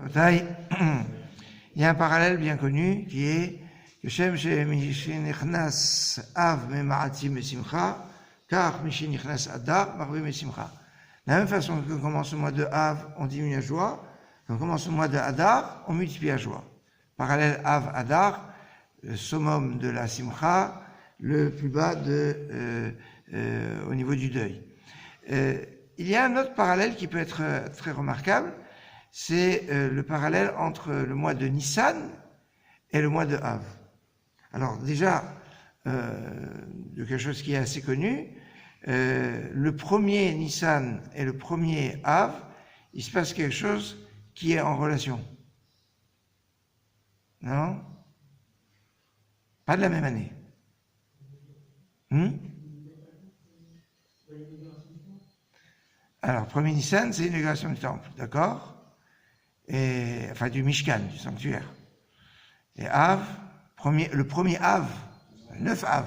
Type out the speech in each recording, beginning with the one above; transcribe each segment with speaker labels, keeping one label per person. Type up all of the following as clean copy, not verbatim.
Speaker 1: Il y a un parallèle bien connu qui est que Shem Shenichnas Av Mema'atim Mesimcha, car Mishenichnas Adar Marve Mesimcha. De la même façon que commence le mois de Av, on diminue la joie, quand on commence le mois de Adar, on multiplie la joie. Parallèle Av Adar, le summum de la Simcha, le plus bas au niveau du deuil. Il y a un autre parallèle qui peut être très remarquable, c'est le parallèle entre le mois de Nissan et le mois de Av. Alors déjà, de quelque chose qui est assez connu, le premier Nissan et le premier Av, il se passe quelque chose qui est en relation. Non? Pas de la même année. Alors, premier Nissan, c'est l'inauguration du temple, d'accord? Enfin, du Mishkan, du sanctuaire. Et Av, le premier Av, 9 Av.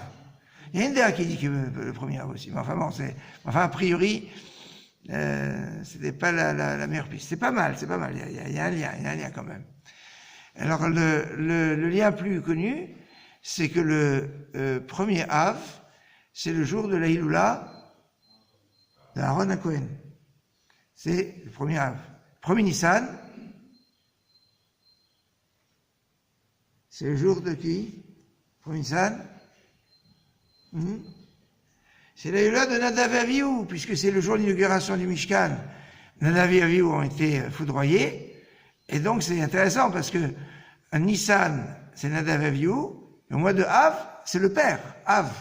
Speaker 1: Il y a une idée qui dit que le premier Av aussi, mais enfin bon, a priori, c'était pas la meilleure piste. C'est pas mal, il y a un lien quand même. Alors, le lien plus connu, c'est que le premier Av, c'est le jour de la Hiloula d'Aaron HaKohen. C'est le premier Av. Premier Nissan, c'est le jour de qui? Premier Nissan, c'est la Hiloula de Nadav et Avihu, puisque c'est le jour de l'inauguration du Mishkan. Nadav et Avihu ont été foudroyés, et donc c'est intéressant parce que Nissan, c'est Nadav et Avihu, et au mois de Av, c'est le père, Av.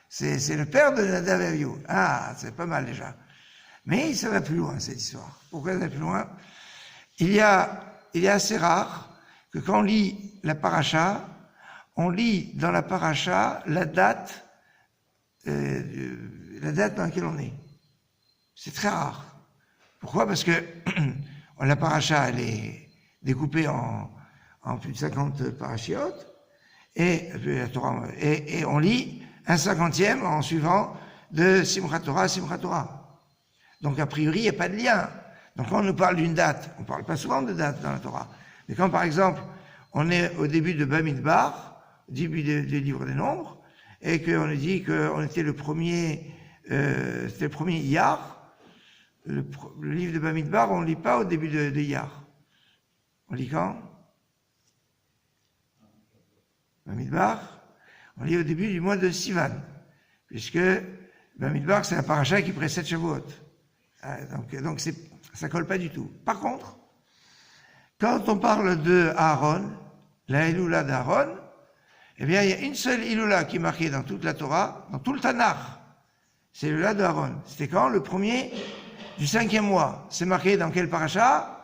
Speaker 1: C'est le père de Nadav et Avihu. Ah, c'est pas mal déjà. Mais ça va plus loin, cette histoire. Pourquoi ça va plus loin? Il est assez rare que quand on lit la paracha, on lit dans la paracha la date dans laquelle on est. C'est très rare. Pourquoi? Parce que la paracha, elle est découpée en plus de 50 parachiotes, et on lit un 50e en suivant de Simchat Torah à Simchat Torah. Donc, a priori, il n'y a pas de lien. Donc, quand on nous parle d'une date, on ne parle pas souvent de date dans la Torah. Mais quand, par exemple, on est au début de Bamidbar, au début des livres des nombres, et qu'on nous dit qu'on était le premier, c'était le premier Iyar, le livre de Bamidbar, on ne lit pas au début de Iyar. On lit quand? Bamidbar, on lit au début du mois de Sivan, puisque Bamidbar, c'est un paracha qui précède Shavuot. Donc ça colle pas du tout. Par contre, quand on parle de Aaron, la Hiloula d'Aaron, eh bien, il y a une seule Hiloula qui est marquée dans toute la Torah, dans tout le Tanakh. C'est l'Hiloula d'Aaron. C'était quand? Le premier du 5e mois. C'est marqué dans quel paracha?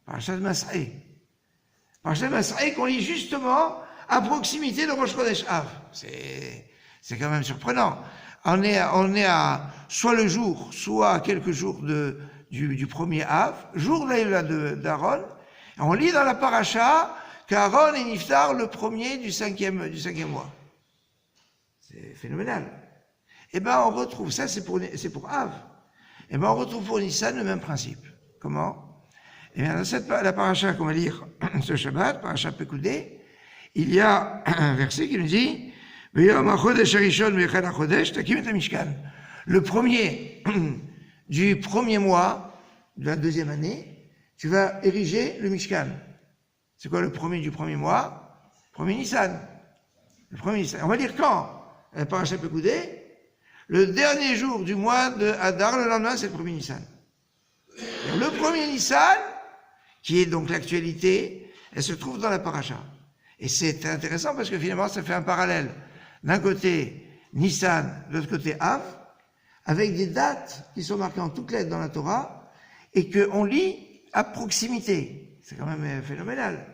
Speaker 1: Paracha de Masré. Paracha de Masré qu'on lit justement à proximité de Rosh Chodesh Av. C'est quand même surprenant. On est à soit le jour, soit à quelques jours du premier Av, jour de la Hiloula d'Aaron. On lit dans la paracha qu'Aaron est niftar le premier du cinquième mois. C'est phénoménal. Eh ben, on retrouve, ça c'est pour Av. Eh ben, on retrouve pour Nissan le même principe. Comment? Eh bien, dans la paracha qu'on va lire ce Shabbat, paracha Pekoudé, il y a un verset qui nous dit le premier du premier mois de la deuxième année, tu vas ériger le Mishkan. C'est quoi le premier du premier mois? Premier Nissan. Le premier Nissan. On va dire quand? La paracha Pekoudé, le dernier jour du mois de Hadar, le lendemain, c'est le premier Nissan. Et le premier Nissan, qui est donc l'actualité, elle se trouve dans la paracha. Et c'est intéressant parce que finalement, ça fait un parallèle. D'un côté, Nissan, de l'autre côté, Av, avec des dates qui sont marquées en toutes lettres dans la Torah, et qu'on lit à proximité. C'est quand même phénoménal.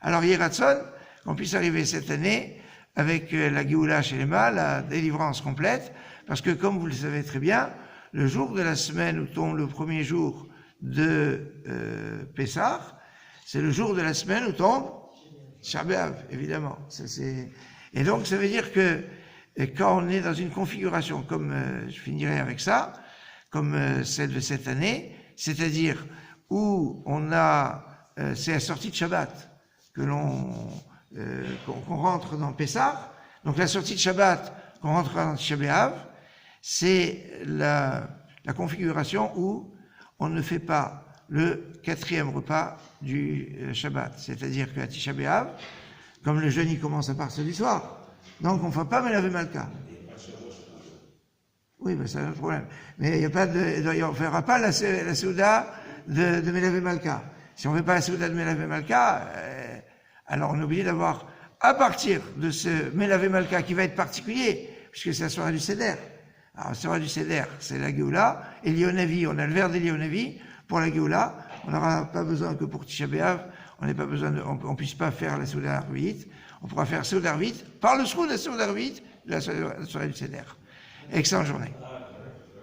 Speaker 1: Alors, Yeratzon, qu'on puisse arriver cette année avec la Géoula Shelema, la délivrance complète, parce que comme vous le savez très bien, le jour de la semaine où tombe le premier jour de Pessah, c'est le jour de la semaine où tombe Shabbat, évidemment. Et donc, ça veut dire que quand on est dans une configuration, comme je finirai avec ça, comme celle de cette année, c'est-à-dire où on a c'est la sortie de Shabbat qu'on rentre dans Pessah. Donc la sortie de Shabbat qu'on rentre dans Tisha B'Av, c'est la configuration où on ne fait pas le 4e repas du Shabbat. C'est-à-dire qu'à Tisha B'Av, comme le jeûne il commence à partir du soir, donc on ne fait pas Melavé Malka. Oui, ben c'est un autre problème. Mais il y a pas on ne fera pas la Souda de Melavé Malka. Si on ne fait pas la Souda de Melavé Malka, alors on est obligé d'avoir, à partir de ce Melavé Malka qui va être particulier, puisque c'est la soirée du Seder. Alors la soirée du Seder, c'est la Géoula, et l'Ionavi, on a le verre des l'Ionavi. Pour la Géoula, on n'aura pas besoin que pour Tisha B'Av, on puisse pas faire la Souda Arvit. On pourra faire Souda Arvit par le trou de la Souda Arvit de la soirée du Seder. Excellente journée.